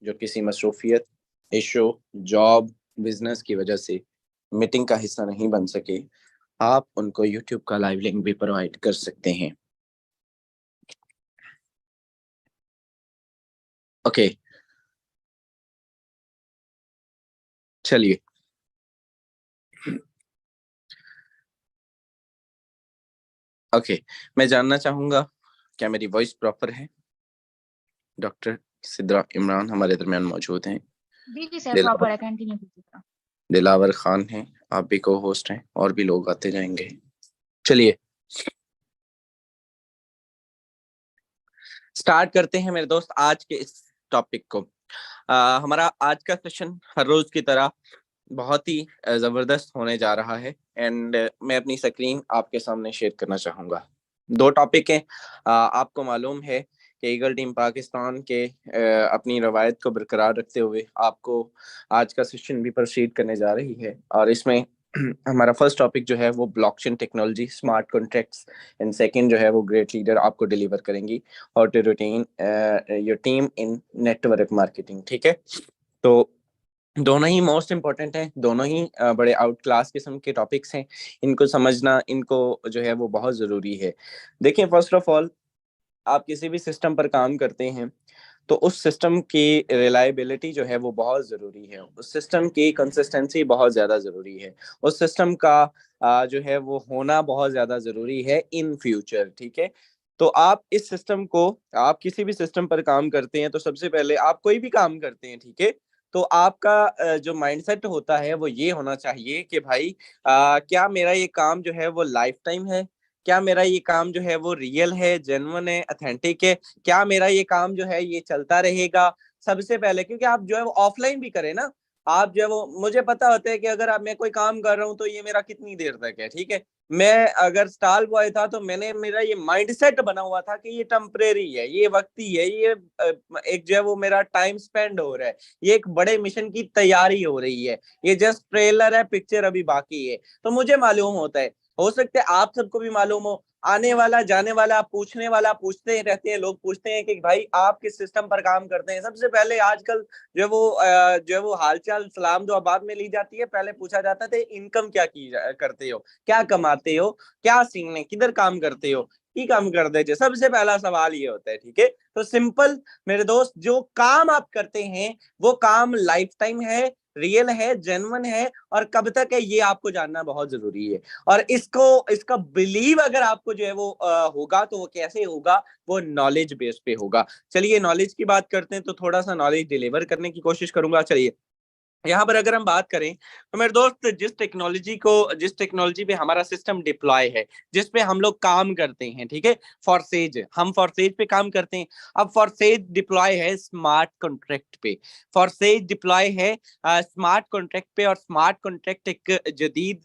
जो किसी मसरूफियत, issue, job, business की वजह से मीटिंग का हिस्सा नहीं बन सके, आप उनको यूट्यूब का लाइव लिंक भी प्रोवाइड कर सकते हैं। ओके, चलिए। ओके, मैं जानना चाहूंगा क्या मेरी वॉइस प्रॉपर है। डॉक्टर सिद्रा इमरान हमारे दरमियान मौजूद हैं। जी जी सर, दिलावर प्रॉपर है, कंटिन्यू कीजिएगा। दिलावर खान हैं, आप भी को होस्ट हैं, और भी लोग आते जाएंगे। चलिए स्टार्ट करते हैं मेरे दोस्त आज के इस टॉपिक को। हमारा आज का सेशन हर रोज की तरह बहुत ही जबरदस्त होने जा रहा है, एंड मैं अपनी स्क्रीन आपके सामने शेयर करना चाहूंगा। दो टॉपिक हैं। आपको मालूम है कि ईगल टीम पाकिस्तान के अपनी रवायत को बरकरार रखते हुए आपको आज का सेशन भी प्रोसीड करने जा रही है, और इसमें हमारा फर्स्ट टॉपिक जो है वो blockchain technology, smart contracts, and second जो है वो ग्रेट लीडर आपको डिलीवर करेंगी और to retain your team in network marketing. ठीक है, तो दोनों ही मोस्ट इम्पोर्टेंट हैं, दोनों ही बड़े आउट क्लास किस्म के टॉपिक्स हैं। इनको समझना, इनको जो है वो बहुत ज़रूरी है। देखिए, फर्स्ट ऑफ ऑल, आप किसी भी सिस्टम पर काम करते हैं तो उस सिस्टम की रिलायबिलिटी जो है वो बहुत ज़रूरी है, उस सिस्टम की कंसिस्टेंसी बहुत ज़्यादा ज़रूरी है, उस सिस्टम का जो है वो होना बहुत ज़्यादा ज़रूरी है इन फ्यूचर। ठीक है, तो आप इस सिस्टम को, आप किसी भी सिस्टम पर काम करते हैं तो सबसे पहले आप कोई भी काम करते हैं, ठीक है, तो आपका जो माइंडसेट होता है वो ये होना चाहिए कि भाई क्या मेरा ये काम जो है वो लाइफ टाइम है, क्या मेरा ये काम जो है वो रियल है, जेन्युइन है, अथेंटिक है, क्या मेरा ये काम जो है ये चलता रहेगा। सबसे पहले, क्योंकि आप जो है वो ऑफलाइन भी करें ना, आप जो है वो, मुझे पता होता है कि अगर आप, मैं कोई काम कर रहा हूँ तो ये मेरा कितनी देर तक है। ठीक है, मैं अगर स्टॉल बॉय था तो मैंने, मेरा ये माइंडसेट बना हुआ था कि ये टेम्परेरी है, ये वक्ती है, ये एक जो है वो मेरा टाइम स्पेंड हो रहा है, ये एक बड़े मिशन की तैयारी हो रही है, ये जस्ट ट्रेलर है, पिक्चर अभी बाकी है। तो मुझे मालूम होता है, हो सकता है आप सबको भी मालूम हो, आने वाला जाने वाला पूछने वाला पूछते ही रहते हैं, लोग पूछते हैं कि भाई आप किस सिस्टम पर काम करते हैं। सबसे पहले आजकल जो है वो हालचाल सलाम जो बाद में ली जाती है, पहले पूछा जाता था इनकम क्या करते हो, क्या कमाते हो, क्या सीन है, किधर काम करते हो, की काम कर दे। सबसे पहला सवाल ये होता है। ठीक है, तो सिंपल मेरे दोस्त, जो काम आप करते हैं वो काम लाइफ टाइम है, रियल है, जेन्युइन है, और कब तक है ये आपको जानना बहुत जरूरी है। और इसका बिलीव अगर आपको जो है वो होगा, तो वो कैसे होगा, वो नॉलेज बेस पे होगा। चलिए नॉलेज की बात करते हैं, तो थोड़ा सा नॉलेज डिलीवर करने की कोशिश करूंगा। चलिए, यहाँ पर अगर हम बात करें तो मेरे दोस्त, जिस टेक्नोलॉजी पे हमारा सिस्टम डिप्लॉय है, जिस पे हम लोग काम करते हैं, ठीक है, फॉरसेज, हम फॉरसेज पे काम करते हैं। अब फॉरसेज डिप्लॉय है स्मार्ट कॉन्ट्रैक्ट पे, फॉरसेज डिप्लॉय है स्मार्ट कॉन्ट्रैक्ट पे, और स्मार्ट कॉन्ट्रैक्ट एक जदीद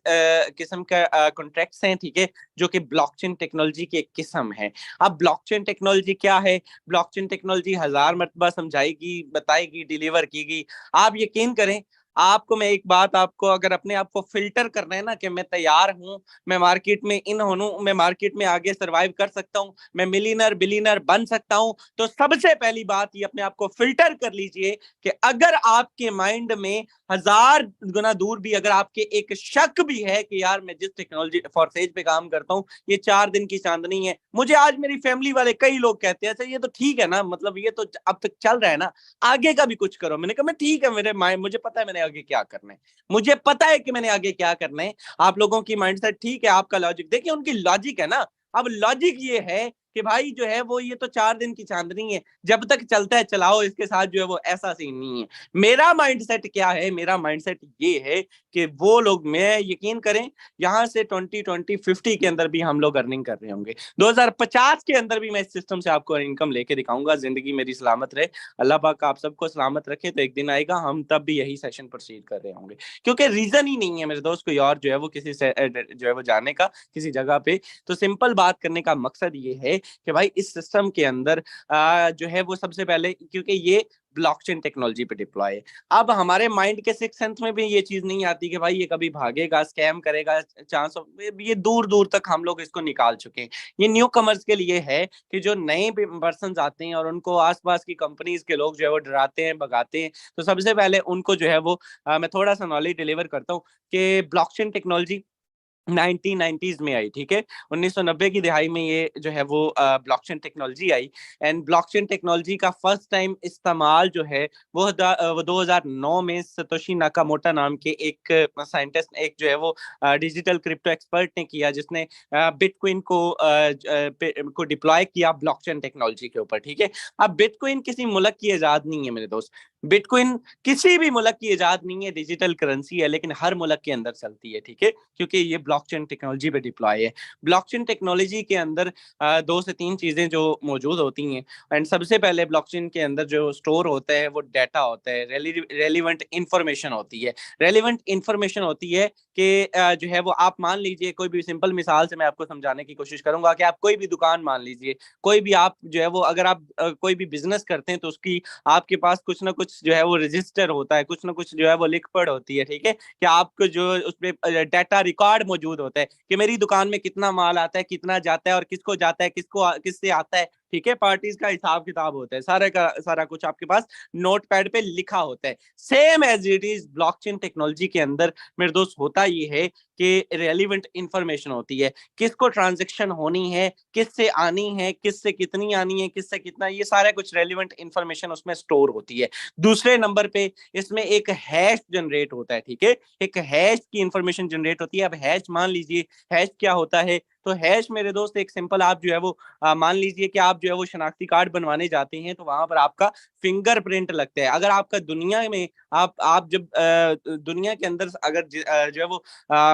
किस्म का कॉन्ट्रैक्ट्स हैं, ठीक है, जो कि ब्लॉकचेन टेक्नोलॉजी की एक किस्म है। अब ब्लॉकचेन टेक्नोलॉजी क्या है? ब्लॉकचेन टेक्नोलॉजी हजार मरतबा समझाएगी, बताएगी, डिलीवर कीगी। आप यकीन करें, आपको मैं एक बात, आपको अगर अपने आप को फिल्टर करना है ना कि मैं तैयार हूं, मैं मार्केट में इन हूं, मैं मार्केट में आगे सरवाइव कर सकता हूं, मैं मिलियनर बिलियनर बन सकता हूं, तो सबसे पहली बात ये अपने आप को फिल्टर कर लीजिए कि अगर आपके माइंड में हजार गुना दूर भी अगर आपके एक शक भी है कि यार मैं जिस टेक्नोलॉजी फॉरसेज पे काम करता हूं ये 4 दिन की चांदनी है, मुझे आज मेरी फैमिली वाले कई लोग कहते हैं अच्छा ये तो ठीक है ना, मतलब ये तो अब तक चल रहा है ना, आगे का भी कुछ करो। मैंने कहा मैं ठीक है, मेरे माइंड, मुझे पता है मैंने आगे क्या करना है, मुझे पता है कि मैंने आगे क्या करना है। आप लोगों की माइंडसेट ठीक है, आपका लॉजिक देखिए, उनकी लॉजिक है ना। अब लॉजिक ये है कि भाई जो है वो ये तो 4 दिन की चांदनी है, जब तक चलता है चलाओ, इसके साथ जो है वो ऐसा सीन नहीं है। मेरा माइंडसेट क्या है? मेरा माइंडसेट ये है कि वो लोग, मैं यकीन करें, यहाँ से 2050 के अंदर भी हम लोग अर्निंग कर रहे होंगे, 2050 के अंदर भी मैं इस सिस्टम से आपको इनकम लेके दिखाऊंगा। जिंदगी मेरी सलामत रहे, अल्लाह पाक आप सबको सलामत रखे, तो एक दिन आएगा हम तब भी यही सेशन प्रोसीड कर रहे होंगे, क्योंकि रीजन ही नहीं है मेरे दोस्त कोई और जो है वो किसी से जो है वो जाने का किसी जगह पे। तो सिंपल बात करने का मकसद ये है कि भाई इस सिस्टम के अंदर जो है वो सबसे पहले, क्योंकि ये ब्लॉकचेन टेक्नोलॉजी पे डिप्लॉय है। अब हमारे माइंड के सिक्स सेंस में भी ये चीज नहीं आती कि भाई ये कभी भागेगा, स्कैम करेगा, चांस, ये दूर दूर तक हम लोग इसको निकाल चुके हैं। ये न्यू कमर्स के लिए है कि जो नए पर्सन आते हैं और उनको आसपास की कंपनीज के लोग जो है वो डराते हैं, भगाते हैं। तो सबसे पहले उनको जो है वो मैं थोड़ा सा नॉलेज डिलीवर करता हूँ कि ब्लॉकचेन टेक्नोलॉजी 1990s में आई, ठीक है। 1990 की दिहाई में ये जो है वो blockchain technology I. And blockchain technology का फर्स्ट टाइम इस्तेमाल जो है वो 2009 में सतोशी नाकामोटा नाम के एक साइंटिस्ट, एक जो है वो डिजिटल क्रिप्टो एक्सपर्ट ने किया, जिसने बिटकॉइन को डिप्लॉय किया ब्लॉकचेन टेक्नोलॉजी के ऊपर, ठीक है। अब बिटकॉइन किसी मुल्क की इजाद नहीं है मेरे दोस्त, बिटकॉइन किसी भी मुल्क की इजाद नहीं है, डिजिटल करेंसी है, लेकिन हर मुल्क के अंदर चलती है, ठीक है, क्योंकि ये ब्लॉकचेन टेक्नोलॉजी पे डिप्लॉय है। ब्लॉकचेन टेक्नोलॉजी के अंदर दो से तीन चीजें जो मौजूद होती हैं। एंड सबसे पहले ब्लॉकचेन के अंदर जो स्टोर होता है वो डाटा होता है, रेलिवेंट इंफॉर्मेशन होती है। रेलिवेंट इंफॉर्मेशन होती है कि जो है वो आप मान लीजिए, कोई भी सिंपल मिसाल से मैं आपको समझाने की कोशिश करूंगा कि आप कोई भी दुकान मान लीजिए, कोई भी आप जो है वो, अगर आप कोई भी बिजनेस करते हैं तो उसकी आपके पास कुछ ना कुछ जो है वो रजिस्टर होता है, कुछ ना कुछ जो है वो लिख पढ़ होती है, ठीक है। कि आपको जो उसमें डाटा रिकॉर्ड मौजूद होता है कि मेरी दुकान में कितना माल आता है, कितना जाता है और किसको जाता है, किसको किससे आता है, ठीक है। पार्टीज का हिसाब किताब होता है, सारा का सारा कुछ आपके पास नोट पैड पे लिखा होता है। Same as it is blockchain technology के अंदर मेरे दोस्त होता ये है कि रेलिवेंट इंफॉर्मेशन होती है, किसको ट्रांजेक्शन होनी है, किससे आनी है, किससे कितनी आनी है, किससे कितना, ये सारा कुछ रेलिवेंट इंफॉर्मेशन उसमें स्टोर होती है। दूसरे नंबर पे इसमें एक हैश जनरेट होता है, ठीक है। एक हैश की इंफॉर्मेशन जनरेट होती है। अब हैश मान लीजिए, हैश क्या होता है, तो हैश मेरे दोस्त एक सिंपल, आप जो है वो मान लीजिए कि आप जो है वो शनाख्ती कार्ड बनवाने जाते हैं तो वहां पर आपका फिंगरप्रिंट लगता है। अगर आपका दुनिया में आप जब दुनिया के अंदर अगर जो है वो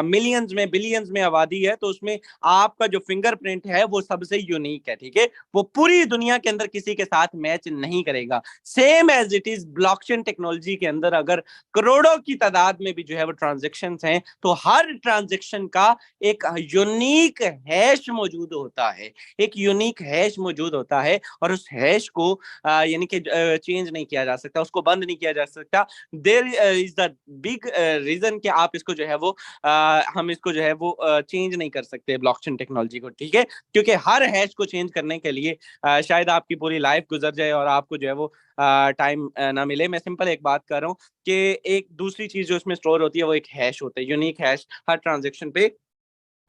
मिलियंस में बिलियंस में आबादी है तो उसमें आपका जो फिंगरप्रिंट है वो सबसे यूनिक है, ठीक है। वो पूरी दुनिया के अंदर किसी के साथ मैच नहीं करेगा। Same as it is blockchain technology के अंदर अगर करोड़ों की तादाद में भी जो है वो ट्रांजेक्शन हैं तो हर ट्रांजेक्शन का एक यूनिक हैश मौजूद होता है, एक यूनिक हैश मौजूद होता है। और उस हैश को यानी कि चेंज नहीं किया जा सकता, उसको बंद नहीं किया जा सकता। There is the big reason कि आप इसको जो है वो हम इसको जो है वो चेंज नहीं कर सकते ब्लॉकचेन टेक्नोलॉजी को, ठीक है। क्योंकि हर हैश को चेंज करने के लिए शायद आपकी पूरी लाइफ गुजर जाए और आपको जो है वो टाइम ना मिले। मैं सिंपल एक बात कर रहा हूँ कि एक दूसरी चीज जो इसमें स्टोर होती है वो एक हैश होता है, यूनिक हैश। हर ट्रांजेक्शन पे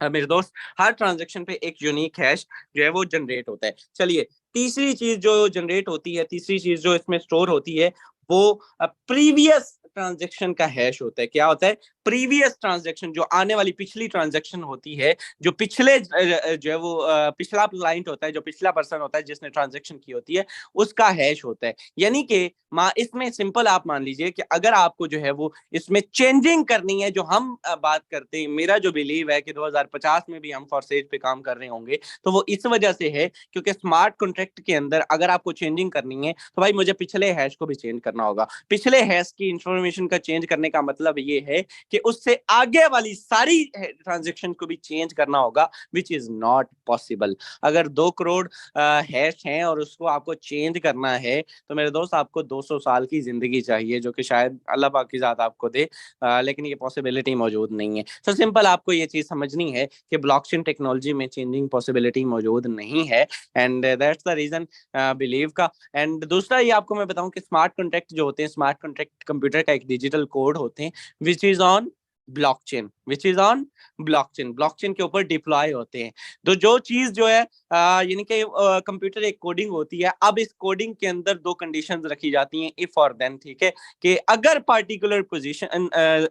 मेरे दोस्त, हर ट्रांजेक्शन पे एक यूनिक हैश जो है वो जनरेट होता है। चलिए, तीसरी चीज जो जनरेट होती है, तीसरी चीज जो इसमें स्टोर होती है वो प्रीवियस ट्रांजेक्शन का हैश होता है। क्या होता है? प्रीवियस ट्रांजेक्शन, जो आने वाली पिछली ट्रांजेक्शन होती है, जो पिछले जो है वो पिछला क्लाइंट होता है, जो पिछला पर्सन होता है जिसने ट्रांजेक्शन की होती है, उसका हैश होता है। यानी कि इसमें सिंपल आप मान लीजिए कि अगर आपको जो है वो इसमें चेंजिंग करनी है, जो हम बात करते हैं, मेरा जो बिलीव है कि 2050 में भी हम फॉरसेज पे काम कर रहे होंगे, तो वो इस वजह से है क्योंकि स्मार्ट कॉन्ट्रैक्ट के अंदर अगर आपको चेंजिंग करनी है तो भाई मुझे पिछले हैश को भी चेंज करना होगा। पिछले हैश की इंफॉर्मेशन का चेंज करने का मतलब ये है कि उससे आगे वाली सारी ट्रांजेक्शन को भी चेंज करना होगा, विच इज नॉट पॉसिबल। अगर 2 करोड़ हैश हैं और उसको आपको चेंज करना है तो मेरे दोस्त आपको 200 साल की जिंदगी चाहिए, जो कि शायद अल्लाह पाक की जात आपको दे, लेकिन ये पॉसिबिलिटी मौजूद नहीं है। तो सिंपल आपको ये चीज समझनी है कि ब्लॉकचेन टेक्नोलॉजी में चेंजिंग पॉसिबिलिटी मौजूद नहीं है। And that's the reason believe का। एंड दूसरा ये आपको मैं बताऊं कि स्मार्ट कॉन्ट्रैक्ट जो होते हैं, स्मार्ट कॉन्ट्रैक्ट कंप्यूटर का एक डिजिटल कोड होते हैं which is on blockchain, which is on blockchain, blockchain के ऊपर डिप्लॉय होते हैं। तो जो चीज जो है यानी कि कंप्यूटर एक कोडिंग होती है। अब इस कोडिंग के अंदर दो कंडीशंस रखी जाती हैं, इफ और देन, ठीक है। कि अगर पार्टिकुलर पोजीशन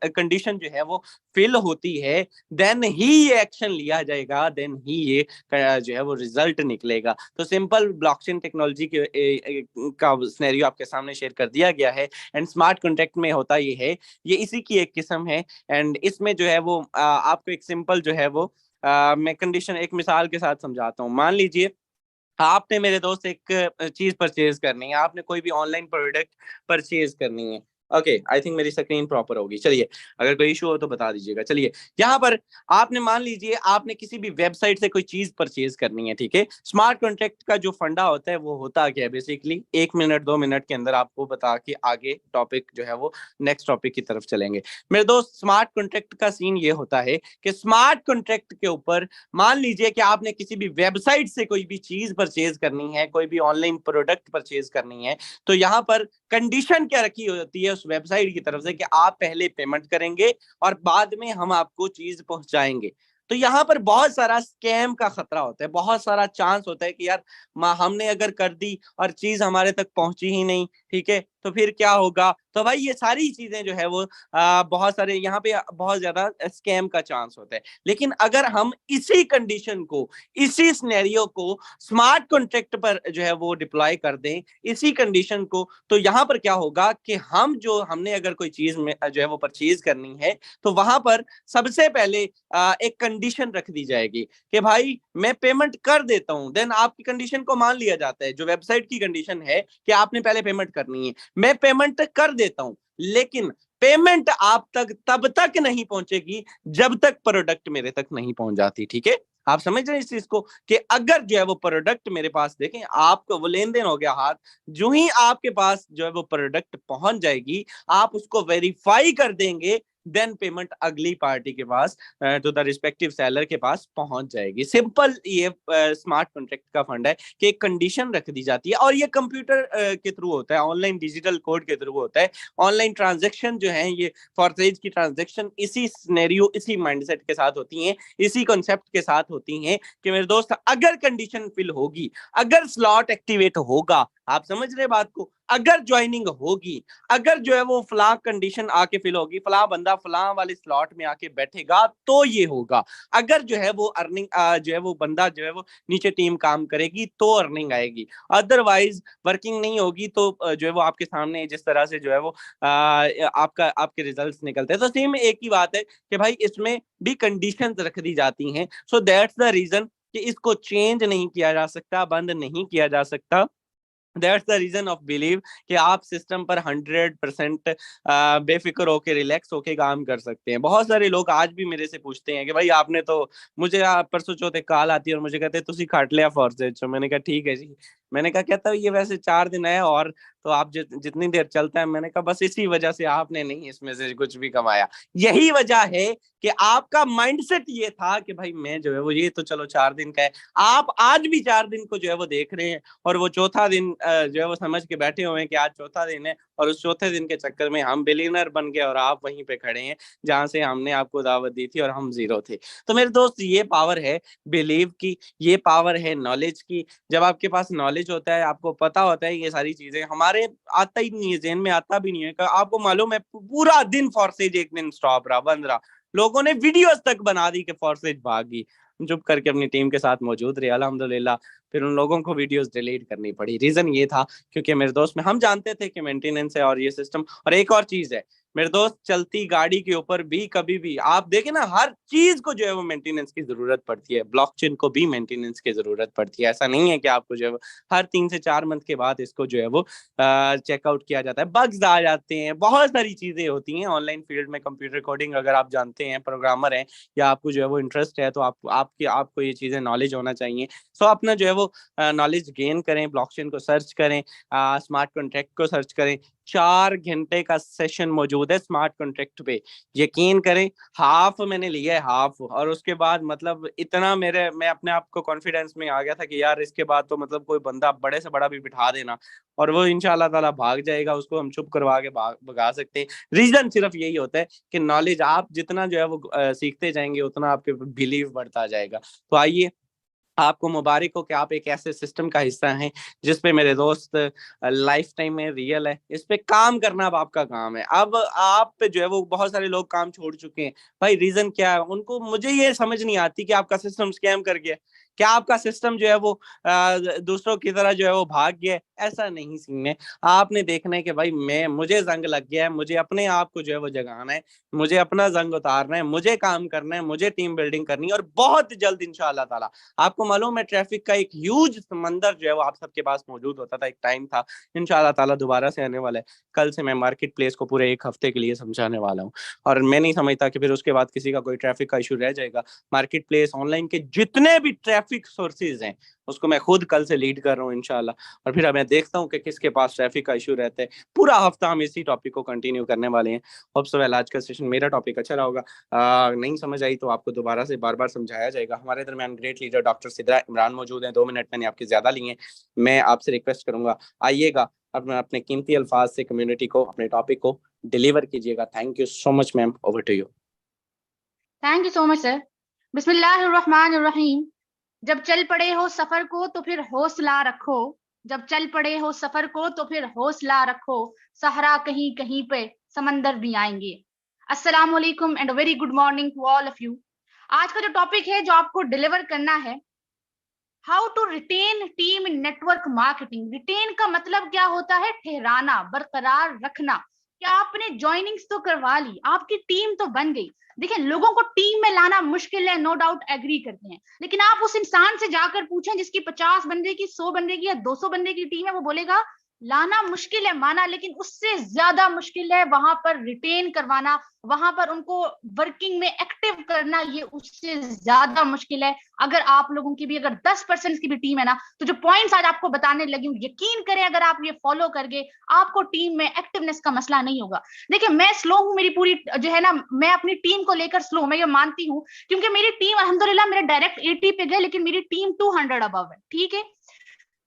कंडीशन जो है वो फिल होती है, देन ही ये एक्शन लिया जाएगा, देन ही ये जो है वो रिजल्ट निकलेगा। तो सिंपल ब्लॉकचेन टेक्नोलॉजी के का सिनेरियो आपके सामने शेयर कर दिया गया है। एंड स्मार्ट कॉन्ट्रैक्ट में होता ये है, ये इसी की एक किस्म है। एंड इसमें जो है वो आपको एक सिंपल जो है वो मैं कंडीशन एक मिसाल के साथ समझाता हूँ। मान लीजिए आपने मेरे दोस्त एक चीज परचेज करनी है, आपने कोई भी ऑनलाइन प्रोडक्ट परचेज करनी है। ओके, आई थिंक मेरी स्क्रीन प्रॉपर होगी। चलिए, अगर कोई इशू हो तो बता दीजिएगा। चलिए, यहाँ पर आपने मान लीजिए आपने किसी भी वेबसाइट से कोई चीज परचेज करनी है, ठीक है। स्मार्ट कॉन्ट्रैक्ट का जो फंडा होता है वो होता क्या है, बेसिकली 1 मिनट 2 मिनट के अंदर आपको बता के आगे टॉपिक जो है वो नेक्स्ट टॉपिक की तरफ चलेंगे। मेरे दोस्त, स्मार्ट कॉन्ट्रैक्ट का सीन ये होता है कि स्मार्ट कॉन्ट्रैक्ट के ऊपर मान लीजिए कि आपने किसी भी वेबसाइट से कोई भी चीज परचेज करनी है, कोई भी ऑनलाइन प्रोडक्ट परचेज करनी है, तो यहाँ पर कंडीशन क्या रखी होती है उस वेबसाइट की तरफ से कि आप पहले पेमेंट करेंगे और बाद में हम आपको चीज पहुंचाएंगे। तो यहाँ पर बहुत सारा स्कैम का खतरा होता है, बहुत सारा चांस होता है कि यार हमने अगर कर दी और चीज हमारे तक पहुंची ही नहीं, ठीक है, तो फिर क्या होगा। तो भाई ये सारी चीजें जो है वो बहुत सारे यहाँ पे बहुत ज्यादा स्कैम का चांस होता है। लेकिन अगर हम इसी कंडीशन को, इसी सिनेरियो को स्मार्ट कॉन्ट्रैक्ट पर जो है वो डिप्लॉय कर दें, इसी कंडीशन को, तो यहाँ पर क्या होगा कि हमने अगर कोई चीज में जो है वो परचेज करनी है, तो वहां पर सबसे पहले एक कंडीशन रख दी जाएगी कि भाई मैं पेमेंट कर देता हूं, देन आपकी कंडीशन को मान लिया जाता है। जो वेबसाइट की कंडीशन है कि आपने पहले पेमेंट करनी है, मैं पेमेंट कर देता हूं, लेकिन पेमेंट आप तक तब तक नहीं पहुंचेगी जब तक प्रोडक्ट मेरे तक नहीं पहुंच जाती, ठीक है। आप समझ रहे हैं इस चीज को कि अगर जो है वो प्रोडक्ट मेरे पास, देखें आपको वो लेन देन हो गया हाथ, जो ही आपके पास जो है वो प्रोडक्ट पहुंच जाएगी, आप उसको वेरीफाई कर देंगे, देन पेमेंट अगली पार्टी के पास, टू द रिस्पेक्टिव सेलर के पास पहुंच जाएगी। सिंपल ये स्मार्ट कॉन्ट्रैक्ट का फंड है कि एक कंडीशन रख दी जाती है, और ये कंप्यूटर के थ्रू होता है, ऑनलाइन डिजिटल कोड के थ्रू होता है। ऑनलाइन ट्रांजेक्शन जो है, ये फॉरसेज की ट्रांजेक्शन इसी सिनेरियो, इसी माइंडसेट के साथ होती हैं, इसी कॉन्सेप्ट के साथ होती हैं कि मेरे दोस्त अगर कंडीशन फिल होगी, अगर स्लॉट एक्टिवेट होगा, आप समझ रहे बात को, अगर ज्वाइनिंग होगी, अगर जो है वो फला कंडीशन आके फिल होगी, फला बंदा फला वाले स्लॉट में आके बैठेगा, तो ये होगा। अगर जो है वो अर्निंग जो है वो बंदा जो है वो नीचे टीम काम करेगी तो अर्निंग आएगी, अदरवाइज वर्किंग नहीं होगी तो जो है वो आपके सामने जिस तरह से जो है वो आपके रिजल्ट्स निकलते हैं। तो सेम एक ही बात है कि भाई इसमें भी कंडीशंस रख दी जाती हैं। सो दैट्स द रीजन कि इसको चेंज नहीं किया जा सकता, बंद नहीं किया जा सकता। That's the reason of believe कि आप सिस्टम पर 100% बेफिक्र होके, रिलैक्स होके काम कर सकते हैं। बहुत सारे लोग आज भी मेरे से पूछते हैं कि भाई आपने तो मुझे परसों चौथे कॉल आती है और मुझे कहते हैं तुसी खट लिया फॉर्सेज। तो मैंने कहा ठीक है जी। मैंने कहा कहता ये वैसे 4 दिन है और तो आप जितनी देर चलता है। मैंने कहा बस इसी वजह से आपने नहीं इसमें से कुछ भी कमाया। यही वजह है कि आपका माइंडसेट ये था कि भाई मैं जो है वो ये तो चलो 4 दिन का है। आप आज भी 4 दिन को जो है वो देख रहे हैं और वो चौथा दिन जो है वो समझ के बैठे हुए हैं कि आज चौथा दिन है, और उस चौथे दिन के चक्कर में हम बिलियनर बन गए और आप वहीं पे खड़े हैं जहां से हमने आपको दावत दी थी और हम जीरो थे। तो मेरे दोस्त, ये पावर है बिलीव की, ये पावर है नॉलेज की। जब आपके पास नॉलेज होता है, आपको पता होता है ये सारी चीजें, हमारे आता ही नहीं है, जेन में आता भी नहीं है। आपको मालूम है पूरा दिन फॉर्सेज एक दिन स्टॉप रहा, बंद रहा, लोगों ने वीडियोस तक बना दी कि फॉर्सेज भागी, चुप करके अपनी टीम के साथ मौजूद रहे अल्हम्दुलिल्लाह। फिर उन लोगों को वीडियोस डिलीट करनी पड़ी। रीजन ये था क्योंकि मेरे दोस्त में हम जानते थे कि मेंटेनेंस है और ये सिस्टम। और एक और चीज है मेरे दोस्त, चलती गाड़ी के ऊपर भी कभी भी आप देखें ना, हर चीज को जो है वो मेंटेनेंस की जरूरत पड़ती है। ब्लॉकचेन को भी मेंटेनेंस की जरूरत पड़ती है। ऐसा नहीं है कि आपको जो है हर 3 से 4 मंथ के बाद इसको जो है वो चेकआउट किया जाता है। बग्स आ जाते हैं, बहुत सारी चीजें होती हैं ऑनलाइन फील्ड में। कंप्यूटर कोडिंग अगर आप जानते हैं, प्रोग्रामर हैं, या आपको जो है वो इंटरेस्ट है, तो आपको ये चीजें नॉलेज होना चाहिए। सो अपना जो है वो नॉलेज गेन करें, ब्लॉकचेन को सर्च करें, स्मार्ट कॉन्ट्रैक्ट को सर्च करें। 4 घंटे का सेशन मौजूद है स्मार्ट कॉन्ट्रैक्ट पे, यकीन करें। हाफ मैंने लिया है, हाफ, और उसके बाद मतलब इतना मैं अपने आप को कॉन्फिडेंस में आ गया था कि यार इसके बाद तो मतलब कोई बंदा बड़े से बड़ा भी बिठा देना और वो इंशाल्लाह ताला भाग जाएगा, उसको हम चुप करवा के भगा सकते हैं। रीजन सिर्फ यही होता है कि नॉलेज आप जितना जो है वो सीखते जाएंगे, उतना आपके बिलीव बढ़ता जाएगा। तो आइए, आपको मुबारक हो कि आप एक ऐसे सिस्टम का हिस्सा हैं जिसपे मेरे दोस्त लाइफ टाइम में रियल है। इस पे काम करना अब आपका काम है। अब आप पे जो है वो बहुत सारे लोग काम छोड़ चुके हैं। भाई रीजन क्या है उनको, मुझे ये समझ नहीं आती कि आपका सिस्टम स्कैम कर गया। क्या आपका सिस्टम जो है वो दूसरों की तरह जो है वो भाग गया है? ऐसा नहीं सीन है। आपने देखना है कि भाई मुझे जंग लग गया है, मुझे अपने आप को जो है वो जगाना है, मुझे अपना जंग उतारना है, मुझे काम करना है, मुझे टीम बिल्डिंग करनी है, और बहुत जल्द इंशाल्लाह ताला। आपको मालूम है ट्रैफिक का एक ह्यूज समंदर जो है वो आप सबके पास मौजूद होता था, एक टाइम था, इंशाल्लाह ताला दोबारा से आने वाला है। कल से मैं मार्केट प्लेस को पूरे एक हफ्ते के लिए समझाने वाला हूँ, और मैं नहीं समझता कि फिर उसके बाद किसी का कोई ट्रैफिक का इशू रह जाएगा। मार्केट प्लेस ऑनलाइन के जितने भी ट्रैफिक सोर्सेज हैं उसको मैं खुद कल से लीड कर रहा हूँ इंशाल्लाह, और फिर मैं देखता हूँ कि किसके पास ट्रैफिक का इशू रहता है। पूरा हफ्ता हम इसी टॉपिक को कंटिन्यू करने वाले हैं। होप सो वेल आज का सेशन मेरा टॉपिक अच्छा रहा होगा। नहीं समझ आई तो आपको दोबारा से बार बार समझाया जाएगा। हमारे दरमियान great leader doctor Sidra Imran मौजूद हैं। 2 मिनट मैंने आपके ज्यादा लिए, मैं आपसे रिक्वेस्ट करूंगा आइएगा, अपने कीमती अल्फाज से कम्युनिटी को, अपने टॉपिक को डिलीवर कीजिएगा। Thank you so much ma'am, over to you. Thank you so much sir. बिस्मिल्लाहिर्रहमानिर्रहीम। जब चल पड़े हो सफर को तो फिर हौसला रखो, जब चल पड़े हो सफर को तो फिर हौसला रखो, सहरा कहीं कहीं पे समंदर भी आएंगे। अस्सलाम वालेकुम and very good morning to all of you. आज का जो टॉपिक है जो आपको डिलीवर करना है, how to retain team in network marketing. Retain का मतलब क्या होता है? ठहराना, बरकरार रखना। क्या आपने ज्वाइनिंग्स तो करवा ली, आपकी टीम तो बन गई। देखिए, लोगों को टीम में लाना मुश्किल है, नो डाउट एग्री करते हैं, लेकिन आप उस इंसान से जाकर पूछें जिसकी 50 बंदे की, 100 बंदे की या 200 बंदे की टीम है, वो बोलेगा लाना मुश्किल है, माना, लेकिन उससे ज्यादा मुश्किल है वहां पर रिटेन करवाना, वहां पर उनको वर्किंग में एक्टिव करना, ये उससे ज्यादा मुश्किल है। अगर आप लोगों की भी अगर 10% की भी टीम है ना, तो जो पॉइंट्स आज आपको बताने लगी हूँ, यकीन करें अगर आप ये फॉलो करके, आपको टीम में एक्टिवनेस का मसला नहीं होगा। देखिए, मैं स्लो हूँ, मेरी पूरी जो है ना, मैं अपनी टीम को लेकर स्लो, मैं ये मानती हूँ, क्योंकि मेरी टीम अल्हम्दुलिल्लाह मेरे डायरेक्ट 80 पे गए, लेकिन मेरी टीम 200 अबव है, ठीक है।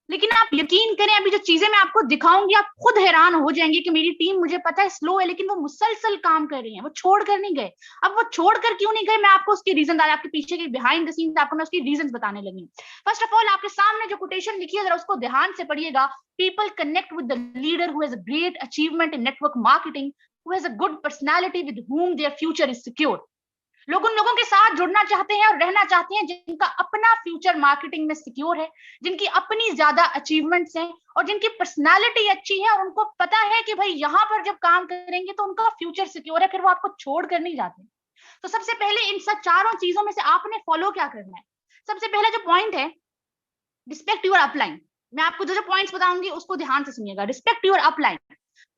लेकिन आप यकीन करें, अभी जो चीजें मैं आपको दिखाऊंगी आप खुद हैरान हो जाएंगे कि मेरी टीम, मुझे पता है स्लो है, लेकिन वो मुसलसल काम कर रही है, वो छोड़कर नहीं गए। अब वो छोड़कर क्यों नहीं गए, मैं आपको उसकी रीजन, आपके पीछे के बिहाइंड द सीन्स आपको मैं उसकी रीजन बताने लगी। फर्स्ट ऑफ ऑल, आपके सामने जो कोटेशन लिखी है जरा उसको ध्यान से पढ़िएगा। People connect with the leader who has a great achievement in network marketing, who has a good personality with whom their future is secure। लोग उन लोगों के साथ जुड़ना चाहते हैं और रहना चाहते हैं जिनका अपना फ्यूचर मार्केटिंग में सिक्योर है, जिनकी अपनी ज्यादा अचीवमेंट्स हैं और जिनकी पर्सनालिटी अच्छी है, और उनको पता है कि भाई यहाँ पर जब काम करेंगे तो उनका फ्यूचर सिक्योर है, फिर वो आपको छोड़ कर नहीं जाते। तो सबसे पहले इन सब चारों चीजों में से आपने फॉलो क्या करना है? सबसे पहला जो पॉइंट है, रिस्पेक्ट योर अपलाइन। मैं आपको जो जो पॉइंट्स बताऊंगी उसको ध्यान से सुनिएगा। Respect your upline.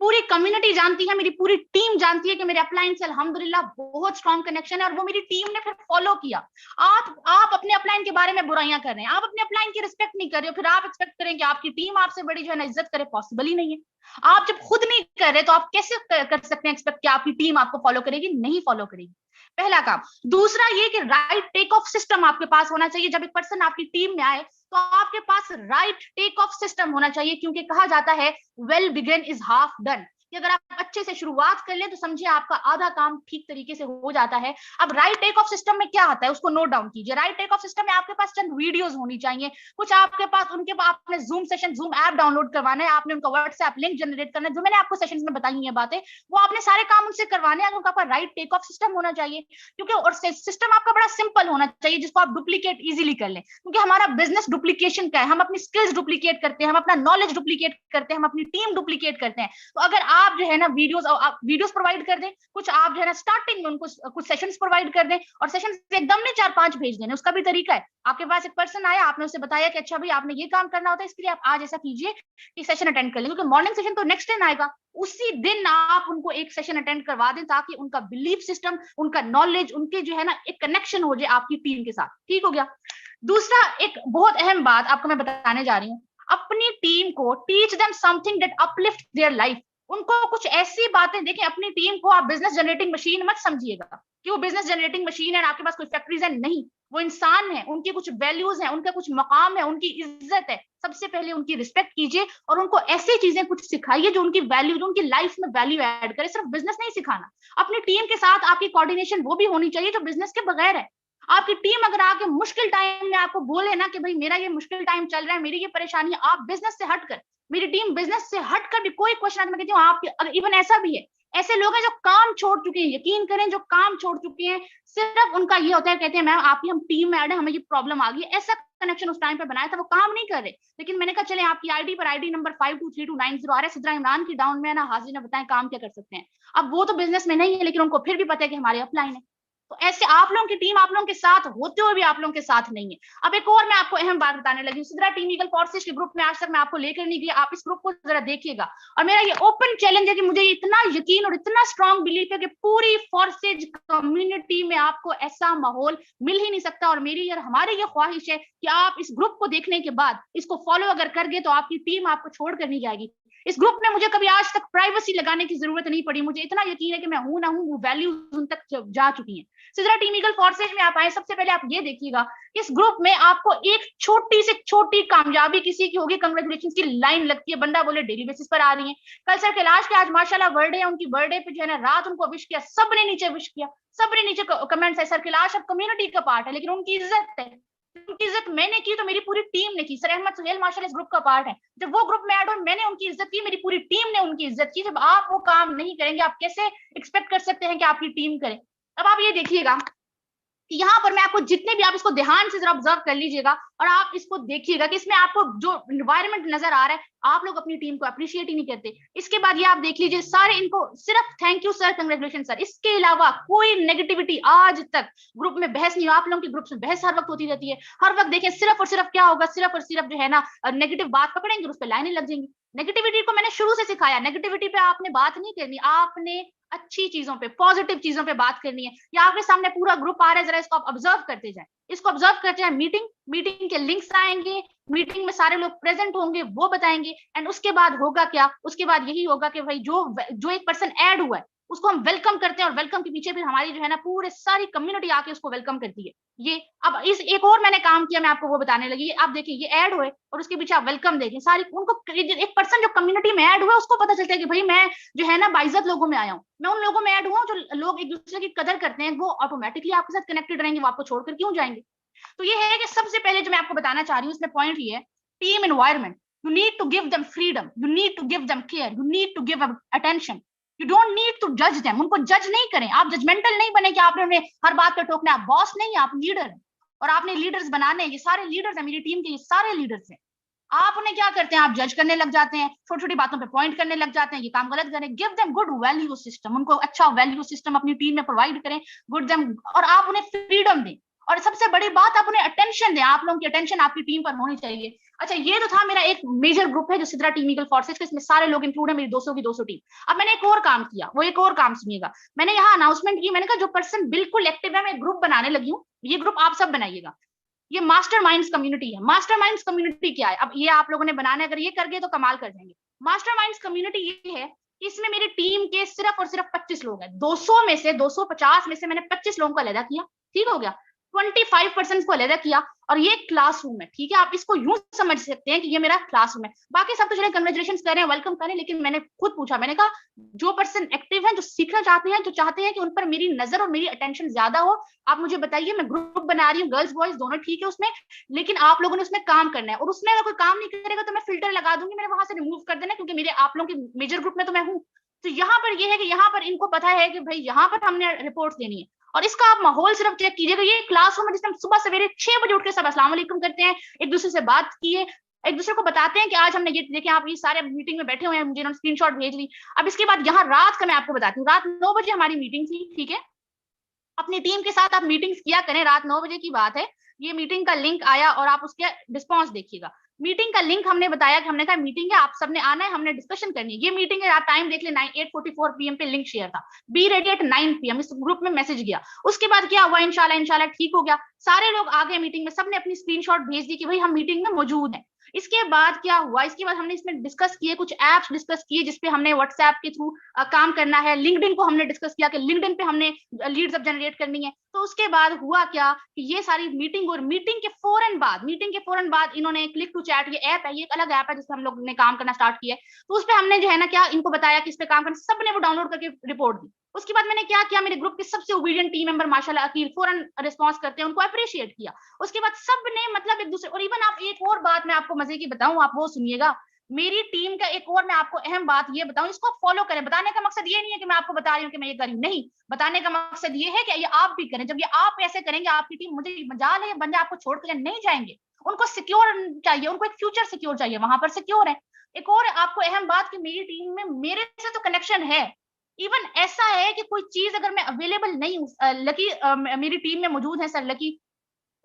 पूरी कम्युनिटी जानती है, मेरी पूरी टीम जानती है कि मेरे अपलाइन से अल्हम्दुलिल्लाह बहुत स्ट्रॉन्ग कनेक्शन है, और वो मेरी टीम ने फिर फॉलो किया। आप अपने अपलाइन के बारे में बुराइयां कर रहे हैं, आप अपने अपलाइन की रिस्पेक्ट नहीं कर रहे हो, फिर आप एक्सपेक्ट करें कि आपकी टीम आपसे बड़ी जो है ना इज्जत करे, पॉसिबल ही नहीं है। आप जब खुद नहीं कर रहे तो आप कैसे कर सकते हैं एक्सपेक्ट कि आपकी टीम आपको फॉलो करेगी? नहीं फॉलो करेगी, पहला काम। दूसरा ये कि राइट टेक ऑफ सिस्टम आपके पास होना चाहिए। जब एक पर्सन आपकी टीम में आए तो आपके पास राइट टेक ऑफ सिस्टम होना चाहिए, क्योंकि कहा जाता है well begun is half done, कि अगर आप अच्छे से शुरुआत कर लें तो समझिए आपका आधा काम ठीक तरीके से हो जाता है। अब राइट टेक ऑफ सिस्टम में क्या आता है उसको नोट डाउन कीजिए। राइट टेक ऑफ सिस्टम में आपके पास चंद वीडियोस होनी चाहिए, कुछ आपके पास उनके पास, आपने zoom session, zoom app download करवाना है, आपने उनका व्हाट्सएप लिंक जनरेट करना है, जो मैंने आपको सेशंस में बताई है बातें, वो आपने सारे काम उनसे करवाने हैं। आपका राइट टेक ऑफ सिस्टम होना चाहिए, क्योंकि और सिस्टम आपका बड़ा सिंपल होना चाहिए जिसको आप डुप्लीकेट इजीली कर लें, क्योंकि हमारा बिजनेस डुप्लीकेशन का है। हम अपनी स्किल्स डुप्लीकेट करते हैं, हम अपना नॉलेज डुप्लीकेट करते हैं, हम अपनी टीम डुप्लीकेट करते हैं। तो अगर आप जो है ना वीडियोस प्रोवाइड कर दें, कुछ आप जो है ना स्टार्टिंग में उनको कुछ सेशंस प्रोवाइड कर दें, और सेशंस एकदम नहीं 4-5 भेज देने, उसका भी तरीका है। आपके पास एक पर्सन आया, आपने उसे बताया कि अच्छा भाई आपने ये काम करना होता है, इसके लिए आप आज ऐसा कीजिए कि सेशन अटेंड कर लें, क्योंकि मॉर्निंग सेशन तो नेक्स्ट दिन आएगा, उसी दिन आप उनको एक सेशन अटेंड करवा दें, ताकि उनका बिलीफ सिस्टम, उनका नॉलेज, उनके जो है ना एक कनेक्शन हो जाए आपकी टीम के साथ। ठीक हो गया। दूसरा, एक बहुत अहम बात आपको मैं बताने जा रही हूँ, अपनी टीम को teach them something that uplift their life. उनको कुछ ऐसी बातें, देखें, अपनी टीम को आप बिजनेस जनरेटिंग मशीन मत समझिएगा कि वो बिजनेस जनरेटिंग मशीन है, आपके पास कोई फैक्ट्रीज है, नहीं, वो इंसान है, उनकी कुछ वैल्यूज हैं, उनका कुछ मकाम है, उनकी इज्जत है। सबसे पहले उनकी रिस्पेक्ट कीजिए और उनको ऐसी चीजें कुछ सिखाइए जो उनकी वैल्यू, जो उनकी लाइफ में वैल्यू ऐड करे। सिर्फ बिजनेस नहीं सिखाना, अपनी टीम के साथ आपकी कोऑर्डिनेशन वो भी होनी चाहिए जो बिजनेस के बगैर है। आपकी टीम अगर आके मुश्किल टाइम में आपको बोले ना कि भाई मेरा ये मुश्किल टाइम चल रहा है, मेरी ये परेशानी है, आप बिजनेस से हटकर, मेरी टीम बिजनेस से हटकर भी कोई क्वेश्चन, मैं कहती हूँ आप, इवन ऐसा भी है, ऐसे लोग हैं जो काम छोड़ चुके हैं, यकीन करें जो काम छोड़ चुके हैं, सिर्फ उनका ये होता है, कहते हैं मैम आपकी हम टीम में ऐड है, हमें ये प्रॉब्लम आ गई। ऐसा कनेक्शन उस टाइम पे बनाया था, वो काम नहीं कर रहे, लेकिन मैंने कहा चले आपकी आईडी पर आईडी नंबर 523290 आ रहा है, सिद्रा इमरान की डाउन में है ना, हाजिर ने बताएं काम क्या कर सकते हैं। अब वो तो बिजनेस में नहीं है, लेकिन उनको फिर भी पता है कि हमारे अपलाइन है। तो ऐसे आप लोगों की टीम आप लोगों के साथ होते हुए भी आप लोगों के साथ नहीं है। अब एक और मैं आपको अहम बात बताने लगी, सिद्रा टीम ईगल फोर्सेस के ग्रुप में आज तक मैं आपको लेकर नहीं गई, आप इस ग्रुप को जरा देखिएगा। और मेरा ये ओपन चैलेंज है कि मुझे इतना यकीन और इतना स्ट्रॉन्ग बिलीफ है कि पूरी फोर्सेज कम्युनिटी में आपको ऐसा माहौल मिल ही नहीं सकता। और मेरी और हमारी ये ख्वाहिश है कि आप इस ग्रुप को देखने के बाद इसको फॉलो अगर कर गए तो आपकी टीम आपको छोड़कर नहीं जाएगी। इस ग्रुप में मुझे कभी आज तक प्राइवेसी लगाने की जरूरत नहीं पड़ी, मुझे इतना यकीन है कि मैं हूं ना हूं, वो वैल्यूज उन तक जा चुकी हैं। सिद्रा टीम ईगल फोर्सेज में आप आए, सबसे पहले आप ये देखिएगा इस ग्रुप में आपको एक छोटी से छोटी कामयाबी किसी की होगी, कंग्रेचुलेशन की लाइन लगती है, बंदा बोले डेली बेसिस पर आ रही है। कल सर कैलाश के आज माशाल्लाह बर्थडे है, उनकी बर्थडे पे जो है ना रात उनको विश किया, सबने नीचे विश किया, सबने नीचे कमेंट्स है सर कैलाश अब कम्युनिटी का पार्ट है, लेकिन उनकी इज्जत है, उनकी इज्जत मैंने की तो मेरी पूरी टीम ने की। सर अहमद सुहेल माशाल्लाह इस ग्रुप का पार्ट है, जब वो ग्रुप में ऐड हुए मैंने उनकी इज्जत की, मेरी पूरी टीम ने उनकी इज्जत की। जब आप वो काम नहीं करेंगे आप कैसे एक्सपेक्ट कर सकते हैं कि आपकी टीम करे। अब आप ये देखिएगा कि यहाँ पर मैं आपको जितने भी, आप इसको ध्यान से जरा ऑब्जर्व कर लीजिएगा और आप इसको देखिएगा कि इसमें आपको जो एनवायरनमेंट नजर आ रहा है, आप लोग अपनी टीम को अप्रिशिएट ही नहीं करते। इसके बाद ये आप देख लीजिए सारे इनको सिर्फ thank you sir, congratulation sir, इसके अलावा कोई नेगेटिविटी आज तक ग्रुप में बहस नहीं। आप लोगों के ग्रुप में बहस हर वक्त होती रहती है, हर वक्त देखें सिर्फ और सिर्फ क्या होगा, सिर्फ और सिर्फ जो है ना नेगेटिव बात पकड़ेंगे उस पर लाइनें लग जाएंगी। नेगेटिविटी को मैंने शुरू से सिखाया, नेगेटिविटी पे आपने बात नहीं करनी, आपने अच्छी चीजों पे, पॉजिटिव चीजों पे बात करनी है। या आपके सामने पूरा ग्रुप आ रहा है, जरा इसको आप ऑब्जर्व करते जाएं, इसको ऑब्जर्व करते जाएं। मीटिंग के लिंक्स आएंगे, मीटिंग में सारे लोग प्रेजेंट होंगे, वो बताएंगे, एंड उसके बाद होगा क्या, उसके बाद यही होगा कि भाई जो एक पर्सन ऐड हुआ है उसको हम वेलकम करते हैं, और वेलकम के पीछे फिर हमारी जो है ना पूरे सारी कम्युनिटी आके उसको वेलकम करती है। ये अब इस एक और मैंने काम किया, मैं आपको वो बताने लगी। आप देखिए ये ऐड हुए और उसके पीछे आप वेलकम देखें, सारी उनको एक पर्सन जो कम्युनिटी में ऐड हुआ उसको पता चलता है कि भाई मैं जो है ना बाइज्जत लोगों में आया हूँ, मैं उन लोगों में ऐड हुआ जो लोग एक दूसरे की कदर करते हैं, वो ऑटोमेटिकली आपके साथ कनेक्टेड रहेंगे, वो आपको छोड़कर क्यों जाएंगे। तो ये है कि सबसे पहले जो मैं आपको बताना चाह रही हूँ इसमें पॉइंट ये है, team environment. You need to give them freedom, you need to give them care, you need to give attention, you don't need to जज देम। उनको जज नहीं करें, आप जजमेंटल नहीं बने कि आपने उन्हें हर बात पर टोकना। आप बॉस नहीं है, आप लीडर हैं, और आपने लीडर्स बनाने हैं। ये सारे लीडर्स हैं, मेरी टीम के ये सारे लीडर्स हैं। आप उन्हें क्या करते हैं, आप जज करने लग जाते हैं, छोटी छोटी बातों पे पॉइंट करने लग जाते हैं, ये काम गलत करें। Give them good value system, उनको अच्छा वैल्यू सिस्टम अपनी टीम में प्रोवाइड करें, गुड देम, और आप उन्हें फ्रीडम दें। और सबसे बड़ी बात, आप उन्हें अटेंशन दें, आप लोगों की अटेंशन आपकी टीम पर होनी चाहिए। अच्छा, ये तो था मेरा एक मेजर ग्रुप है जो सिद्रा टीम ईगल फोर्सेस, इसमें सारे लोग इंक्लूड है, मेरी 200 की 200 टीम। अब मैंने एक और काम किया, वो एक और काम सुनिएगा। मैंने यहाँ अनाउंसमेंट की, मैंने कहा जो पर्सन बिल्कुल एक्टिव है, मैं ग्रुप बनाने लगी हूँ, ये ग्रुप आप सब बनाइएगा। ये मास्टरमाइंड्स कम्युनिटी है। मास्टरमाइंड्स कम्युनिटी क्या है, अब ये आप लोगों ने बनाना है, अगर ये कर गए तो कमाल कर जाएंगे। मास्टरमाइंड्स कम्युनिटी ये है, इसमें मेरी टीम के सिर्फ और सिर्फ 25 लोग हैं। 200 में से 250 में से मैंने 25 लोगों को अलग किया, ठीक हो गया। 25% को अलग किया, और ये क्लासरूम है, ठीक है। आप इसको यूं समझ सकते हैं कि ये मेरा क्लासरूम है। बाकी सब तो चले कंग्रेचुलेशन कर रहे हैं, वेलकम कर रहे हैं, लेकिन मैंने खुद पूछा, मैंने कहा जो पर्सन एक्टिव है, जो सीखना चाहते हैं, जो चाहते हैं कि उन पर मेरी नजर और मेरी अटेंशन ज्यादा हो, आप मुझे बताइए। मैं ग्रुप बना रही हूँ, गर्ल्स बॉयज दोनों ठीक है उसमें, लेकिन आप लोगों ने उसमें काम करना है। और उसमें अगर कोई काम नहीं करेगा तो मैं फिल्टर लगा दूंगी, मैंने वहां से रिमूव कर देना, क्योंकि मेरे आप लोगों के मेजर ग्रुप में तो मैं हूँ। तो यहाँ पर ये है कि यहाँ पर इनको पता है कि भाई यहाँ पर हमने रिपोर्ट देनी है। और इसका आप माहौल सिर्फ चेक कीजिएगा, ये क्लासरूम है जिसमें हम सुबह सवेरे 6 बजे उठ के सब अस्सलाम वालेकुम करते हैं, एक दूसरे से बात किए, एक दूसरे को बताते हैं कि आज हमने ये देखें, आप ये सारे मीटिंग में बैठे हुए हैं, मुझे स्क्रीनशॉट भेज ली। अब इसके बाद यहाँ रात का मैं आपको बताती हूँ, रात 9 बजे हमारी मीटिंग थी, ठीक है। अपनी टीम के साथ आप मीटिंग्स किया करें, रात 9 बजे की बात है। ये मीटिंग का लिंक आया और आप उसके रिस्पॉन्स देखिएगा। मीटिंग का लिंक हमने बताया कि हमने कहा मीटिंग है, आप सबने आना है, हमने डिस्कशन करनी है। ये मीटिंग है, आप टाइम देख ले, 8:44 PM पे लिंक शेयर था, बी रेडी एट 9 PM इस ग्रुप में मैसेज गया। उसके बाद क्या हुआ, इंशाल्लाह ठीक हो गया, सारे लोग आ गए मीटिंग में, सबने अपनी स्क्रीनशॉट भेज दी कि भाई हम मीटिंग में मौजूद हैं। इसके बाद क्या हुआ, इसके बाद हमने इसमें डिस्कस किए, कुछ एप्स डिस्कस किए जिसपे हमने व्हाट्सएप के थ्रू काम करना है। लिंक्डइन को हमने डिस्कस किया कि लिंक्डइन पे हमने लीड्स अब जनरेट करनी है। तो उसके बाद हुआ क्या कि ये सारी मीटिंग, और मीटिंग के फौरन बाद इन्होंने क्लिक टू चैट, ये ऐप है, ये एक अलग ऐप है जिससे हम लोग ने काम करना स्टार्ट किया है। तो उस पर हमने जो है ना क्या इनको बताया कि इस पे काम करना, सबने वो डाउनलोड करके रिपोर्ट दी। उसके बाद मैंने क्या किया, मेरे ग्रुप के सबसे ओबीडियंट टीम मेंबर माशाल्लाह अकील फौरन रिस्पांस करते हैं, उनको अप्रिशिएट किया। उसके बाद सबने मतलब एक दूसरे, और इवन आप एक और बात मैं आपको मजे की बताऊं, आप वो सुनिएगा मेरी टीम का एक और मैं आपको अहम बात ये बताऊं, इसको फॉलो करें। बताने का मकसद ये नहीं है कि मैं आपको बता रही हूँ कि मैं ये कर रही हूँ, नहीं, बताने का मकसद ये है कि ये आप भी करें। जब ये आप ऐसे करेंगे, आपकी टीम, मुझे मजाल है, बंदे आपको छोड़कर नहीं जाएंगे, उनको सिक्योर चाहिए, उनको एक फ्यूचर सिक्योर चाहिए, वहां पर सिक्योर है। एक और आपको अहम बात कि मेरी टीम में मेरे से तो कनेक्शन है। इवन ऐसा है कि कोई चीज अगर मैं अवेलेबल नहीं हूँ, लकी मेरी टीम में मौजूद है सर लकी,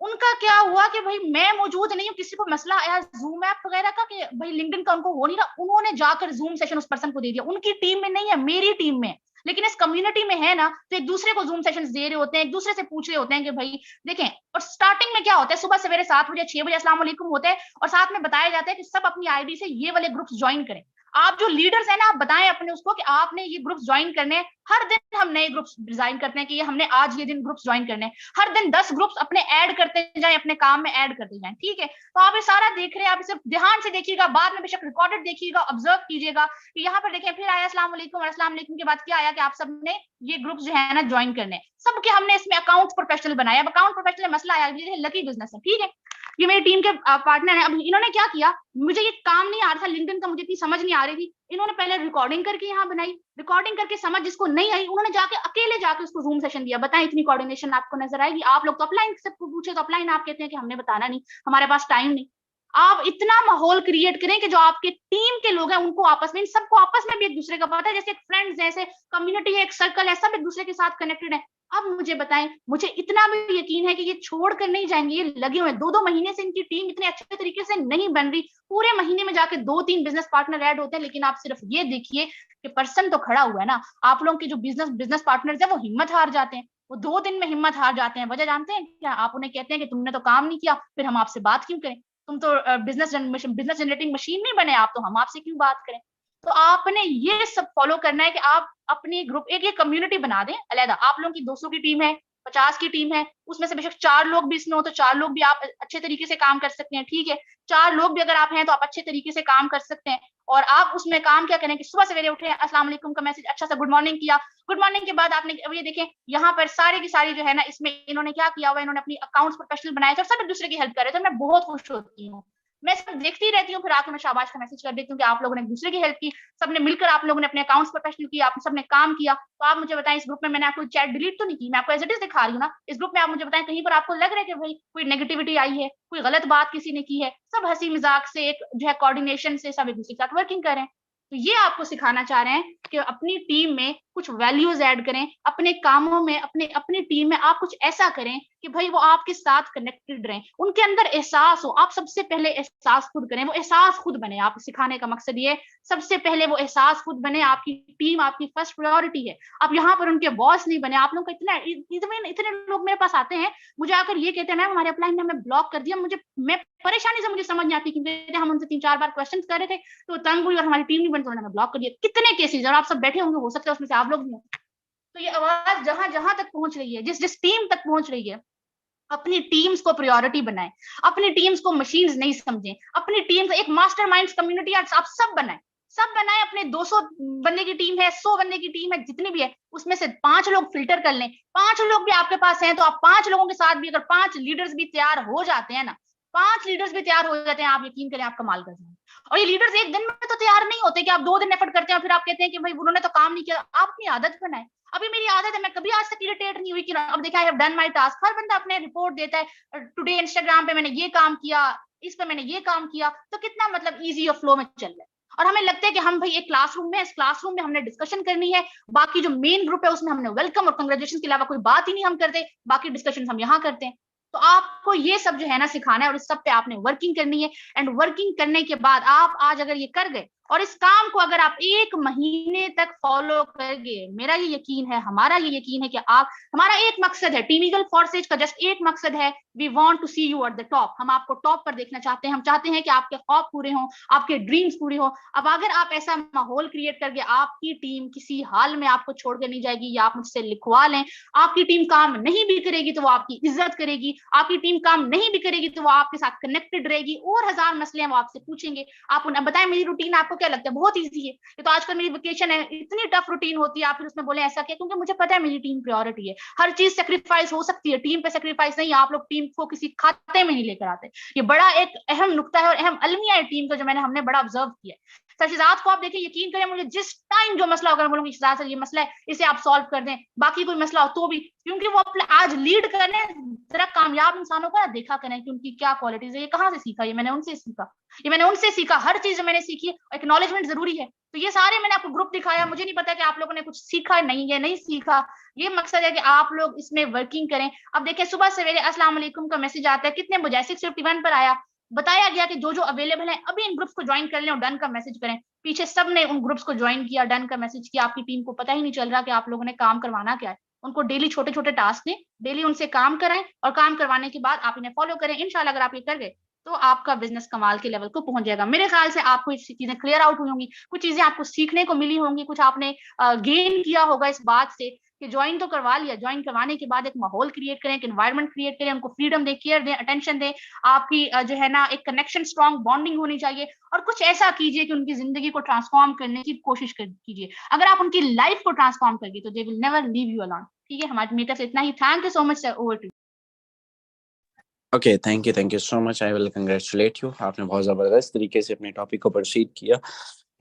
उनका क्या हुआ कि भाई मैं मौजूद नहीं हूँ, किसी को मसला आया जूम ऐप वगैरह का कि भाई लिंक्डइन का उनको हो नहीं रहा, उन्होंने जाकर जूम सेशन उस पर्सन को दे दिया। उनकी टीम में नहीं है, मेरी टीम में, लेकिन इस कम्युनिटी में है ना, तो एक दूसरे को जूम सेशंस दे रहे होते हैं, एक दूसरे से पूछ रहे होते हैं कि भाई देखें। और स्टार्टिंग में क्या होता है, सुबह सवेरे 7 बजे 6 बजे अस्सलाम वालेकुम होते हैं, और साथ में बताया जाता है कि सब अपनी आईडी से ये वाले ग्रुप्स ज्वाइन करें। आप जो लीडर्स हैं ना, आप बताएं अपने उसको कि आपने ये ग्रुप्स ज्वाइन करने हैं। हर दिन हम नए ग्रुप्स डिजाइन करते हैं कि ये हमने आज ये दिन ग्रुप्स ज्वाइन करने हैं। हर दिन 10 ग्रुप्स अपने ऐड करते जाएं, अपने काम में ऐड करते जाएं, ठीक है। तो आप ये सारा देख रहे हैं, आप इसे ध्यान से देखिएगा, बाद में बेशक रिकॉर्डेड देखिएगा, ऑब्जर्व कीजिएगा कि यहाँ पर देखें फिर आया अस्सलाम वालेकुम, और अस्सलाम वालेकुम के बाद क्या आया कि आप सबने ये ग्रुप्स जो है ना ज्वाइन करने। सबके हमने इसमें अकाउंट प्रोफेशनल बनाया। अब अकाउंट प्रोफेशनल मसला आया, ये लकी बिजनेस है, ठीक है, ये मेरी टीम के पार्टनर है। अब इन्होंने क्या किया, मुझे ये काम नहीं आ रहा था लिंक्डइन का, मुझे इतनी समझ नहीं आ रही थी, इन्होंने पहले रिकॉर्डिंग करके यहाँ बनाई, रिकॉर्डिंग करके समझ जिसको नहीं आई, उन्होंने जाके अकेले जाके उसको जूम सेशन दिया। बताएं इतनी कोऑर्डिनेशन आपको नजर आएगी? आप लोग तो अपलाइन से पूछे तो अपलाइन आप कहते हैं कि हमने बताना नहीं, हमारे पास टाइम नहीं। आप इतना माहौल क्रिएट करें कि जो आपके टीम के लोग हैं उनको आपस में, इन सबको आपस में भी एक दूसरे का पता है, जैसे एक फ्रेंड्स, जैसे कम्युनिटी है, एक सर्कल है, सब एक दूसरे के साथ कनेक्टेड है। अब मुझे बताएं, मुझे इतना भी यकीन है कि ये छोड़ कर नहीं जाएंगे, ये लगे हुए हैं। 2-2 महीने से इनकी टीम इतने अच्छे तरीके से नहीं बन रही, पूरे महीने में जाके 2-3 बिजनेस पार्टनर ऐड होते हैं, लेकिन आप सिर्फ ये देखिए कि पर्सन तो खड़ा हुआ है ना। आप लोगों के जो बिजनेस पार्टनर्स है वो हिम्मत हार जाते हैं, वो 2 दिन में हिम्मत हार जाते हैं। वजह जानते हैं क्या? आप उन्हें कहते हैं कि तुमने तो काम नहीं किया, फिर हम आपसे बात क्यों करें, तुम तो बिजनेस जनरेटिंग मशीन नहीं बने आप, तो हम आपसे क्यों बात करें। तो आपने ये सब फॉलो करना है कि आप अपनी ग्रुप, एक ये कम्युनिटी बना दें अलहदा। आप लोगों की 200 की टीम है, 50 की टीम है, उसमें से बेशक 4 लोग भी इसमें हो तो 4 लोग भी आप अच्छे तरीके से काम कर सकते हैं, ठीक है। 4 लोग भी अगर आप हैं तो आप अच्छे तरीके से काम कर सकते हैं। और आप उसमें काम क्या करें कि सुबह सवेरे उठे, अस्सलाम वालेकुम का मैसेज, अच्छा सा गुड मॉर्निंग किया, गुड मॉर्निंग के बाद आपने, अब ये देखें यहाँ पर सारी की सारी जो है ना, इसमें इन्होंने क्या किया हुआ, इन्होंने अपनी अकाउंट्स प्रोफेशनल बनाए थे और सब एक दूसरे की हेल्प कर रहे थे। मैं बहुत खुश होती हूँ, मैं सब देखती रहती हूँ, फिर आके मैं शाबाश का मैसेज कर देती हूँ कि आप लोगों ने एक दूसरे की हेल्प की, सबने मिलकर आप लोगों ने अपने अकाउंट्स प्रोफेशनल किया, आप सबने काम किया। तो आप मुझे बताएं, इस ग्रुप में मैंने आपको चैट डिलीट तो नहीं की, मैं आपको एज इट इज दिखा रही हूँ ना। इस ग्रुप में आप मुझे बताएं, कहीं पर आपको लग रहा है कि भाई कोई नेगेटिविटी आई है, कोई गलत बात किसी ने की है? सब हंसी मजाक से, एक जो है कोऑर्डिनेशन से सब एक दूसरे के साथ वर्किंग करें। तो ये आपको सिखाना चाह रहे हैं कि अपनी टीम में कुछ वैल्यूज ऐड करें, अपने कामों में, अपनी टीम में आप कुछ ऐसा करें कि भाई वो आपके साथ कनेक्टेड रहें, उनके अंदर एहसास हो। आप सबसे पहले एहसास खुद करें, वो एहसास खुद बने। आप सिखाने का मकसद ये, सबसे पहले वो एहसास खुद बने। आपकी टीम आपकी फर्स्ट प्रायोरिटी है, आप यहाँ पर उनके बॉस नहीं बने। आप लोग का इतने लोग मेरे पास आते हैं, मुझे आकर ये कहते हैं मैम हमारे अपलाइन ने हमें ब्लॉक कर दिया, मैं परेशानी से मुझे समझ नहीं आती, क्योंकि हम उनसे 3-4 बार क्वेश्चन कर रहे थे तो तंग हुई और हमारी टीम नहीं बनी तो उन्होंने ब्लॉक कर दिया। कितने केसेस, और आप सब बैठे होंगे, हो सकता है उसमें से आप लोग भी हो। तो ये आवाज जहां जहां तक पहुंच रही है, जिस टीम तक पहुंच रही है, अपनी टीम्स को प्रायोरिटी बनाएं, अपनी टीम्स को मशीन्स नहीं समझें, अपनी टीम्स एक मास्टरमाइंड्स कम्युनिटी आप सब बनाएं। अपने 200 बंदे की टीम है, 100 बंदे की टीम है, जितनी भी है, उसमें से 5 लोग फिल्टर कर लें। 5 लोग भी आपके पास हैं तो आप 5 लोगों के साथ भी अगर 5 लीडर्स भी तैयार हो जाते हैं ना, 5 लीडर्स भी तैयार हो जाते हैं, आप यकीन करें आप कमाल कर जाएंगे। और ये लीडर्स एक दिन में तो तैयार नहीं होते कि आप 2 दिन एफर्ट करते हैं और फिर आप कहते हैं कि भाई उन्होंने तो काम नहीं किया। आप अपनी आदत बनाएं। अभी मेरी आदत है, मैं कभी आज तक इरिटेट नहीं हुई कि अब देखा I have done my task. हर बंदा अपने रिपोर्ट देता है, टुडे इंस्टाग्राम पे मैंने ये काम किया, इस पे मैंने ये काम किया, तो कितना मतलब इजी और फ्लो में चल रहा है। और हमें लगता है कि हम भाई एक क्लासरूम में, इस क्लासरूम में हमने डिस्कशन करनी है, बाकी जो मेन ग्रुप है उसमें हमने वेलकम और कंग्रेचुलेशन के अलावा कोई बात ही नहीं हम करते, बाकी डिस्कशन हम यहाँ करते हैं। तो आपको ये सब जो है ना सिखाना है और इस सब पे आपने वर्किंग करनी है। एंड वर्किंग करने के बाद आप आज अगर ये कर गए और इस काम को अगर आप 1 महीने तक फॉलो करगे, मेरा ये यकीन है, हमारा ये यकीन है कि आप, हमारा एक मकसद है, टीम ईगल फॉरसेज का जस्ट एक मकसद है, we want to see you at the top. हम आपको टॉप पर देखना चाहते हैं, हम चाहते हैं कि आपके ख्वाब पूरे हों, आपके ड्रीम्स पूरे हों। अब अगर आप ऐसा माहौल क्रिएट करके, आपकी टीम किसी हाल में आपको छोड़ के नहीं जाएगी, या आप मुझसे लिखवा लें, आपकी टीम काम नहीं भी करेगी तो वो आपकी इज्जत करेगी, आपकी टीम काम नहीं भी करेगी तो वो आपके साथ कनेक्टेड रहेगी, और 1000 मसले हैं वो आपसे पूछेंगे। आप उन्हें बताएं मेरी रूटीन आपको आपको क्या लगता है? बहुत ईजी है। ये तो आजकल मेरी वेकेशन है, इतनी टफ रूटीन होती है, आप फिर उसमें बोले ऐसा क्या? क्योंकि मुझे पता है मेरी टीम प्रायोरिटी है। हर चीज सेक्रीफाइस हो सकती है, टीम पे सेक्रीफाइस नहीं। आप लोग टीम को किसी खाते में नहीं लेकर आते। ये बड़ा एक अहम नुक्ता है और अहम अलमिया है टीम का, जो हमने बड़ा ऑब्जर्व किया है। सर शिजात को आप देखिए, यकीन करें, मुझे जिस टाइम जो मसला होगा, बोलूंगी शिजात सर ये मसला है, इसे आप सॉल्व कर दें, बाकी कोई मसला हो तो भी, क्योंकि वो अपने आज लीड करने जरा कामयाब इंसानों को ना देखा करें कि उनकी क्या क्वालिटीज है। ये कहाँ से सीखा? ये मैंने उनसे सीखा, ये मैंने उनसे सीखा। हर चीज मैंने सीखी, एक्नॉलेजमेंट जरूरी है। तो ये सारे मैंने आपको ग्रुप दिखाया, मुझे नहीं पता कि आप लोगों ने कुछ सीखा नहीं है, नहीं सीखा। ये मकसद है कि आप लोग इसमें वर्किंग करें। अब देखिए, सुबह सवेरे अस्सलाम वालेकुम का मैसेज आता है, कितने बजे? 6:51 पर आया। बताया गया कि जो जो अवेलेबल है अभी इन ग्रुप्स को ज्वाइन कर लें और डन का मैसेज करें। पीछे सब ने उन ग्रुप्स को ज्वाइन किया, डन का मैसेज किया। आपकी टीम को पता ही नहीं चल रहा कि आप लोगों ने काम करवाना क्या है। उनको डेली छोटे छोटे टास्क दें, डेली उनसे काम कराएं, और काम करवाने के बाद आप इन्हें फॉलो करें। इंशाल्लाह अगर आप ये कर गए तो आपका बिजनेस कमाल के लेवल को पहुंच जाएगा। मेरे ख्याल से आपको ये चीजें क्लियर आउट हुई होंगी, कुछ चीजें आपको सीखने को मिली होंगी, कुछ आपने गेन किया होगा इस बात से कि ज्वाइन तो करवा लिया, ज्वाइन करवाने के बाद एक माहौल क्रिएट करें, एक एनवायरनमेंट क्रिएट करें, उनको फ्रीडम दें, केयर दें, अटेंशन दें। आपकी जो है ना एक कनेक्शन, स्ट्रॉन्ग बॉन्डिंग होनी चाहिए, और कुछ ऐसा कीजिए कि उनकी जिंदगी को ट्रांसफॉर्म करने की कोशिश कीजिए। अगर आप उनकी लाइफ को ट्रांसफॉर्म करिए तो they will never leave you alone. ठीक है, हमारे मीटअप से इतना ही। Thank you so much sir, over to. Okay, thank you so much. I will congratulate you. आपने बहुत ज़बरदस्त तरीके से अपने टॉपिक को प्रोसीड किया,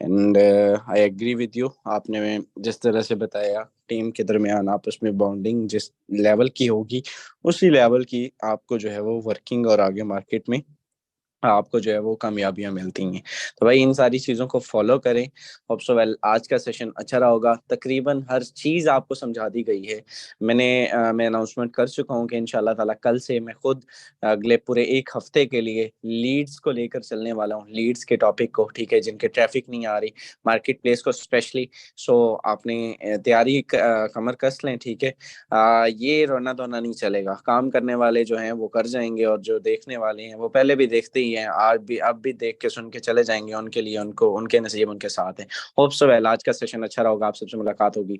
and I agree with you. आपने जिस तरह से बताया, टीम के दरमियान आपस में बॉन्डिंग जिस लेवल की होगी, उसी लेवल की आपको जो है वो वर्किंग और आगे मार्केट में आपको जो है वो कामयाबियां मिलती हैं। तो भाई इन सारी चीज़ों को फॉलो करें। होप सो वेल आज का सेशन अच्छा रहा होगा। तकरीबन हर चीज़ आपको समझा दी गई है। मैं अनाउंसमेंट कर चुका हूँ कि इंशाल्लाह ताला कल से मैं खुद अगले पूरे एक हफ्ते के लिए लीड्स को लेकर चलने वाला हूँ, लीड्स के टॉपिक को, ठीक है, जिनके ट्रैफिक नहीं आ रही, मार्केट प्लेस को स्पेशली। सो आपने तैयारी कमर कस लें, ठीक है। ये रोना धोना नहीं चलेगा। काम करने वाले जो हैं वो कर जाएंगे, और जो देखने वाले हैं वो पहले भी देखते ही हैं, आज भी अब भी देख के सुन के चले जाएंगे। उनके लिए उनको उनके नसीब उनके साथ हैं। होप सो वेल आज का सेशन अच्छा रहा होगा। आप सबसे मुलाकात होगी।